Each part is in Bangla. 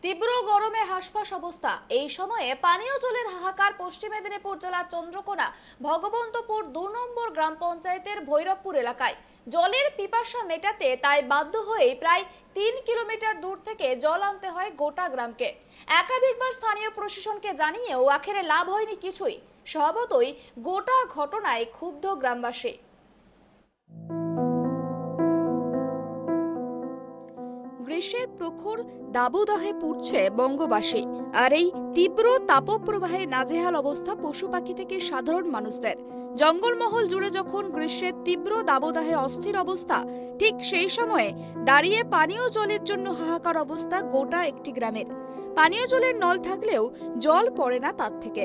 তীব্র গরমে হাসফাস অবস্থা। এই সময়ে পানীয় জলের হাহাকার পশ্চিম মেদিনীপুর জেলার চন্দ্রকোনা ভগবন্তপুর ২ নম্বর গ্রাম পঞ্চায়েতের ভৈরবপুর এলাকায়। জলের পিপাসা মেটাতে তাই বাধ্য হয়ে প্রায় ৩ কিলোমিটার দূর থেকে জল আনতে হয় গোটা গ্রামকে। একাধিকবার স্থানীয় প্রশাসনকে জানিয়েও আখেরে লাভ হয়নি কিছুই। স্বভাবতই গোটা ঘটনায় ক্ষুব্ধ গ্রামবাসী। গ্রীষ্মের প্রখর দাবদাহে পুড়ছে বঙ্গবাসী, আর এই তীব্র তাপপ্রবাহে নাজেহাল অবস্থা পশু পাখি থেকে সাধারণ মানুষদের। জঙ্গলমহল জুড়ে যখন গ্রীষ্মের তীব্র দাবদাহে অস্থির অবস্থা, ঠিক সেই সময়ে দাঁড়িয়ে পানীয় জলের জন্য হাহাকার অবস্থা গোটা একটি গ্রামের। পানীয় জলের নল থাকলেও জল পড়ে না তার থেকে।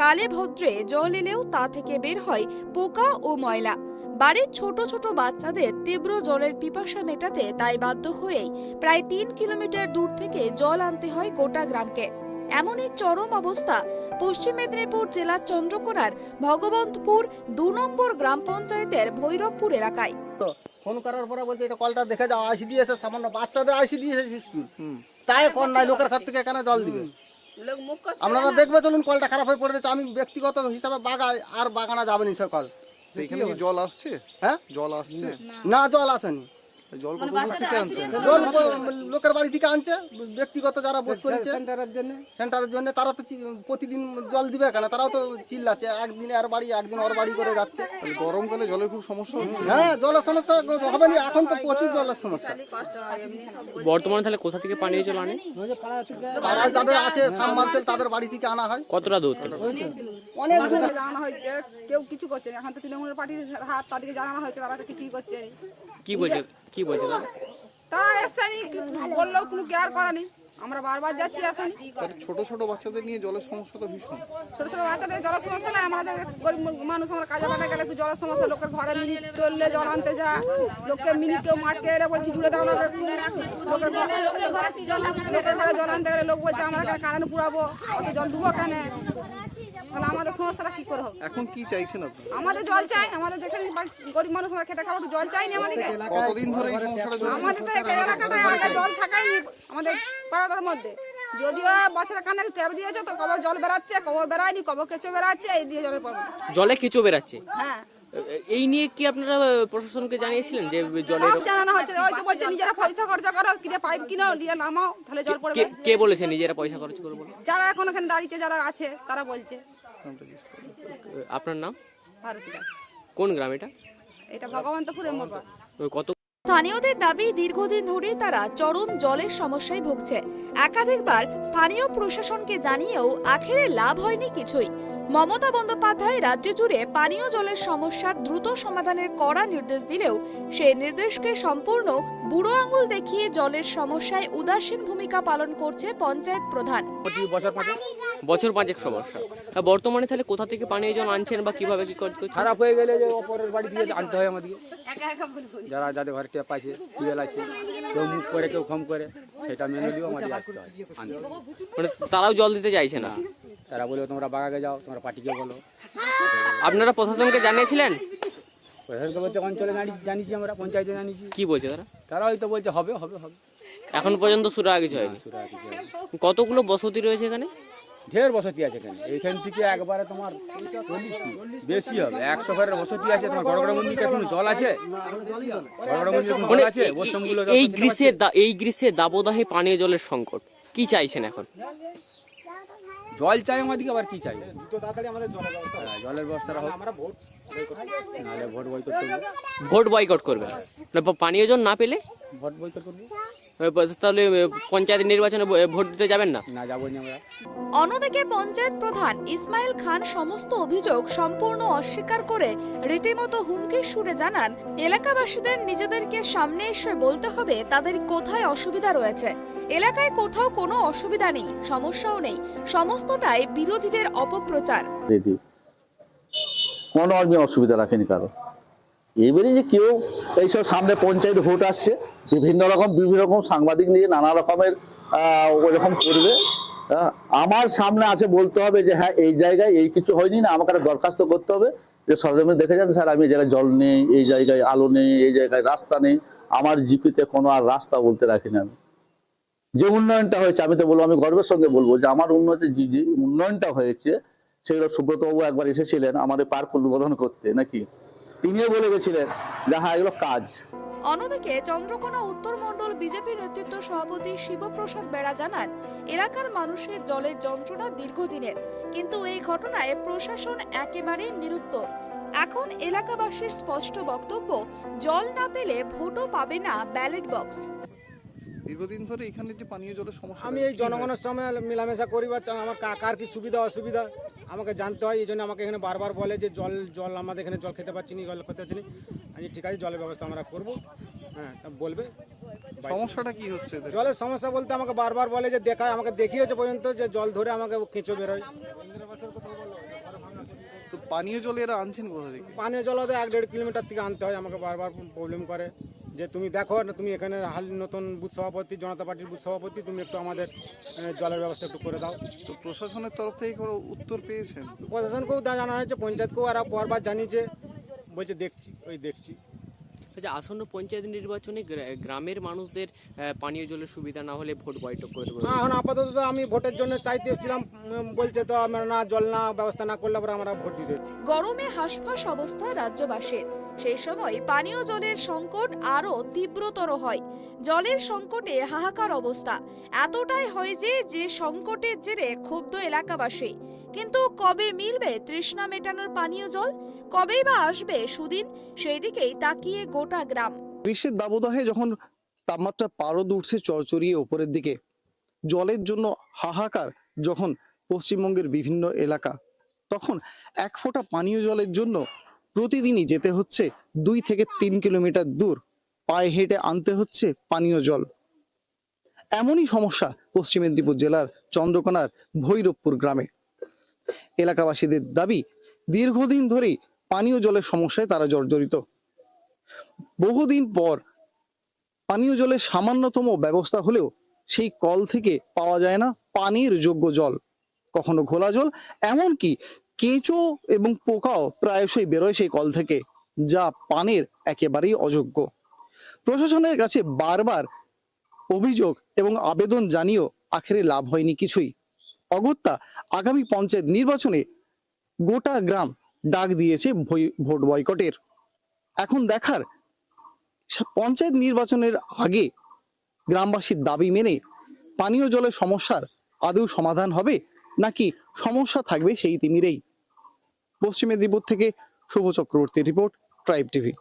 কালে ভদ্রে জল এলেও তা থেকে বের হয় পোকা ও ময়লা। বাড়ির ছোট ছোট বাচ্চাদের তীব্র জলের পিপাসা মেটাতে তাই বাধ্য হয়েই প্রায় ৩ কিলোমিটার দূর থেকে জল আনতে হয় গোটা গ্রামকে। এমনই চরম অবস্থা পশ্চিম মেদিনীপুর জেলার চন্দ্রকোনার ভগবন্তপুর ২ নম্বর গ্রাম পঞ্চায়েতের ভৈরবপুর এলাকায়। ফোন করার পরে বলছে এটা কলটা দেখে যাও, আইসিডিএস এর সামান্য বাচ্চাদের আইসিডিএস স্কুল, তাই কোন নাই লোকের ঘর থেকে এখানে জল দিবে। আপনারা দেখবে চলুন, কলটা খারাপ হয়ে পড়েছে। আমি ব্যক্তিগত হিসাবে বাগাই আর বাগানা যাবে না সে কল। এখানে কি জল আসছে? হ্যাঁ, জল আসছে না জল আসেনি। জল কত দূর থেকে আনছেন? জল লোকের বাড়ি থেকে আনছে, ব্যক্তিগত যারা বস করেছে সেন্টারের জন্য তারা তো প্রতিদিন জল দিবে কেন, তারাও তো চিল্লাচ্ছে একদিন আর বাড়ি একদিন ওর বাড়ি করে যাচ্ছে। গরমকালে জলের খুব সমস্যা হচ্ছে। হ্যাঁ, জলের সমস্যা হবে না, এখন তো প্রচুর জলের সমস্যা। বর্তমানে তাহলে কোথা থেকে পানীয় জল আনে? পাড়ায় যাদের আছে সাবমার্সেল তাদের বাড়ি থেকে আনা হয়। কতটা দূর থেকে? অনেক জানানো হয়েছে, কেউ কিছু করছে না। এখন তো তৃণমূলের পার্টির হাত, তাদেরকে জানানো হয়েছে, তারা তো কিছুই করছে না। কি বলছে তারা? তারা এসেনি, বললেও কোনো কেয়ার করেনি। আমরা বারবার যাচ্ছি, আসেনি। ছোট ছোট বাচ্চাদের নিয়ে জলের সমস্যা তো ভীষণ। ছোট ছোট বাচ্চাদের জলের সমস্যা না, আমাদের গরিব মানুষ, আমরা কাজে বাটা গেলে একটু জলের সমস্যা। লোকের ঘরে মিনিট চললে জল আনতে যা, লোকের মিনিট কেউ মাঠকে এলে বলছি জুড়ে দাও না। লোকের ঘরে জল আনতে গেলে লোক বলছে আমরা এখানে কারেন্ট পুরাবো, অত জল দেবো কেন? তাহলে আমাদের সমস্যাটা কি করে হবে? এখন কি চাইছেন আপনি? আমাদের জল চাই, আমাদের যেখানে গরিব মানুষ আমরা খেটে খাবো, জল চাই না আমাদেরকে। কতদিন ধরে এই সমস্যাটা চলছে? আমাদের তো এই এলাকাটায় আগে জল থাকাই আমাদের পাড়াটার মধ্যে। যদিও বছরে কানে ট্যাপ দিয়েছে, তো কবে জল বেরাচ্ছে, কবে বেরায়নি, কবে কেঁচো বেরাচ্ছে, এই দিয়ে জলের প্রবলেম। জলে কেঁচো বেরাচ্ছে? হ্যাঁ, এই নিয়ে কি আপনারা প্রশাসনকে জানিয়েছিলেন যে জলে? সব জানানো হচ্ছে। ওই তো বলছে নিজেরা পয়সা খরচা করো, কিনে পাইপ কিনো, দিয়ে নামাও, তাহলে জল পড়বে। কে বলেছে নিজেরা পয়সা খরচ করবো? যারা এখন এখানে দাঁড়িয়েছে, যারা আছে, তারা বলছে। আপনার নাম? ভারতী দাস। কোন গ্রাম এটা? এটা ভগবন্তপুর এমরপাড়া। কত? স্থানীয়দের দাবি, দীর্ঘদিন ধরেই তারা চরম জলের সমস্যায় ভুগছে। একাধিকবার স্থানীয় প্রশাসনকে জানিয়েও আখেরে লাভ হয়নি কিছুই। মমতা বন্দ্যোপাধ্যায় রাজ্য জুড়ে পানীয় জলের সমস্যার দ্রুত সমাধানের কড়া নির্দেশ দিলেও সেই নির্দেশকে সম্পূর্ণ বুড়ো আঙুল দেখিয়ে জলের সমস্যায় উদাসীন ভূমিকা পালন করছে পঞ্চায়েত প্রধান। বছর 5 সমস্যা। বর্তমানে তাহলে কোথা থেকে পানীয় জল আনছেন বা কিভাবে কি করছেন? খারাপ হয়ে গেলে যে অপরের বাড়ি থেকে আনতে হয় আমাদেরকে। যারা যাদের ঘরে ট্যাপ আছে, টিউবওয়েল আছে, কেউ মুখ করে কেউ কম করে, সেটা মেনে দিয়েও আমাদের আসতে হয় আনতে। মানে তারাও জল দিতে চাইছে না? তারা বলে তোমরা বাগাকে যাও, তোমরা পার্টিকে বলো। আপনারা প্রশাসনকে জানিয়েছিলেন? প্রশাসনকে বলতে অঞ্চলে জানিয়েছি, আমরা পঞ্চায়েতে জানিয়েছি। কি বলছে তারা? তারা হয়তো বলছে হবে হবে হবে। এখন পর্যন্ত শুরু কিছু হয়নি। কতগুলো বসতি রয়েছে এখানে? ঢের বসতি আছে এখানে। এইখান থেকে একবারে তোমার 40 কি বেশি হবে, 100 ঘরের বসতি আছে। তোমার বড় বড় মন্দিরে কোনো জল আছে? বড় বড় মন্দিরে কোনো জল আছে? বসমগুলো এই গ্রীষ্মের দাবদাহে পানীয় জলের সংকট, কি চাইছেন এখন? জল চাই আমাদেরকে, আবার কি চাই? জলের ব্যবস্থা হোক, নাহলে ভোট বয়কট করবো। ভোট বয়কট করবেন? পানীয় জল না পেলে ভোট বয়কট করবো। তাহলে পঞ্চায়েত নির্বাচনে ভোট দিতে যাবেন না? না, যাবো না আমরা। অন্যদিকে পঞ্চায়েত প্রধান ইসমাইল খান সমস্ত অভিযোগ সম্পূর্ণ অস্বীকার করে রীতিমতো হুমকির সুরে জানান, এলাকাবাসীদের নিজেদেরকে সামনে এসে বলতে হবে তাদের কোথায় অসুবিধা রয়েছে। এলাকায় কোথাও কোনো অসুবিধা নেই, সমস্যাও নেই, সমস্তটাই বিরোধীদের অপপ্রচার। কোনো আমি অসুবিধা রাখেনি কারো। এবারে যে কেউ এইসব সামনে পঞ্চায়েত ভোট আসছে, বিভিন্ন রকম সাংবাদিক নিয়ে নানা রকমের ওরকম করবে। আমার সামনে আছে বলতে হবে যে হ্যাঁ এই জায়গায় এই কিছু হয়নি, না আমাকে একটা দরখাস্ত করতে হবে যে সরজমিনে দেখে যান স্যার, আমি এই জায়গায় জল নেই, এই জায়গায় আলো নেই, এই জায়গায় রাস্তা নেই। আমার জিপিতে কোনো আর রাস্তা বলতে রাখিনি আমি। যে উন্নয়নটা হয়েছে, আমি তো বলবো, আমি গর্বের সঙ্গে বলবো যে আমার যে উন্নয়নটা হয়েছে সেগুলো সুব্রতবাবু একবার এসেছিলেন আমাদের পার্ক উদ্বোধন করতে, নাকি তিনিও বলে গেছিলেন যে হ্যাঁ এগুলো কাজ। অন্যদিকে চন্দ্রকোনা উত্তর মণ্ডল বিজেপি নেতৃত্ব সভাপতি শিবপ্রসাদ বেড়া জানান, এলাকার মানুষের জলের যন্ত্রণা দীর্ঘদিনের, কিন্তু এই ঘটনায় প্রশাসন একেবারে নিরুত্তর। এখন এলাকাবাসীর স্পষ্ট বক্তব্য, জল না পেলে ভোটও পাবে না ব্যালট বক্স। দীর্ঘদিন ধরে এখানে যে পানীয় জলের সমস্যা, আমি এই জনগণের সঙ্গে মেলামেশা করি বা আমার কার কি সুবিধা অসুবিধা আমাকে জানতে হয়, এই জন্য আমাকে এখানে বারবার বলে যে জল আমাদের এখানে জল খেতে পাচ্ছি না, জল খেতে পাচ্ছি না। আমি ঠিক আছে, জলের ব্যবস্থা আমরা করবো। হ্যাঁ, তা বলবে সমস্যাটা কি হচ্ছে এদের? জলের সমস্যা বলতে আমাকে বারবার বলে যে দেখায়, আমাকে দেখিয়েছে পর্যন্ত যে জল ধরে আমাকে কেঁচো বেরোয়। তো পানীয় জল এরা আনছেন কোথা থেকে? পানীয় জল ওদের 1-1.5 কিলোমিটার থেকে আনতে হয়, আমাকে বারবার প্রবলেম করে যে তুমি দেখো না, তুমি এখানে হাল নতুন বুথ সভাপতি, জনতা পার্টির বুথ সভাপতি, তুমি একটু আমাদের জলের ব্যবস্থা একটু করে দাও। তো প্রশাসনের তরফ থেকে কোনো উত্তর পেয়েছেন? প্রশাসনকেও জানানো হয়েছে, পঞ্চায়েতকেও আর পরবার জানিয়েছে, বলছে দেখছি। আচ্ছা, আসন্ন পঞ্চায়েত নির্বাচনে গ্রামের মানুষদের পানীয় জলের সুবিধা না হলে ভোট বয়কট করে দেবো। এখন আপাতত আমি ভোটের জন্য চাইতে এসেছিলাম, বলছে তো আমরা না, জল না ব্যবস্থা না করলে পরে আমরা ভোট দিতে। গরমে হাঁসফাঁস অবস্থা রাজ্যবাসীর। সেই সময় পানীয় জলের সংকট আরো তীব্রতর হয়। জলের সংকটে হাহাকার অবস্থা এতটাই হয় যে সংকটের জেরে ক্ষুব্ধ এলাকাবাসী। কিন্তু কবে মিলবে তৃষ্ণা মেটানোর পানীয় জল? কবেই বা আসবে সুদিন? সেই দিকেই তাকিয়ে গোটা গ্রাম। গ্রীষ্মের দাবদাহে যখন তাপমাত্রা পারদ উঠছে চড়চড়িয়ে ওপরের দিকে, জলের জন্য হাহাকার যখন পশ্চিমবঙ্গের বিভিন্ন এলাকা, তখন এক ফোঁটা পানীয় জলের জন্য প্রতিদিনই যেতে হচ্ছে 2 থেকে 3 কিলোমিটার দূর, পায়ে হেঁটে আনতে হচ্ছে পানীয় জল। এমনই সমস্যা পশ্চিম মেদিনীপুর জেলার চন্দ্রকোনার ভৈরবপুর গ্রামে। এলাকাবাসীদের দাবি, দীর্ঘদিন ধরেই পানীয় জলের সমস্যায় তারা জর্জরিত। বহুদিন পর পানীয় জলের সামান্যতম ব্যবস্থা হলেও সেই কল থেকে পাওয়া যায় না পানির যোগ্য জল, কখনো ঘোলা জল, এমনকি কেঁচো এবং পোকাও প্রায়শই বেরোয় সেই কল থেকে, যা পানের একেবারেই অযোগ্য। প্রশাসনের কাছে বারবার অভিযোগ এবং আবেদন জানিয়েও আখেরে লাভ হয়নি কিছুই। অগত্যা আগামী পঞ্চায়েত নির্বাচনে গোটা গ্রাম ডাক দিয়েছে ভোট বয়কটের। এখন দেখার, পঞ্চায়েত নির্বাচনের আগে গ্রামবাসীর দাবি মেনে পানীয় জলের সমস্যার আদৌ সমাধান হবে, নাকি সমস্যা থাকবে সেই তিমিরেই। পশ্চিম মেদিনীপুর থেকে শুভ চক্রবর্তীর রিপোর্ট, ট্রাইব টিভি।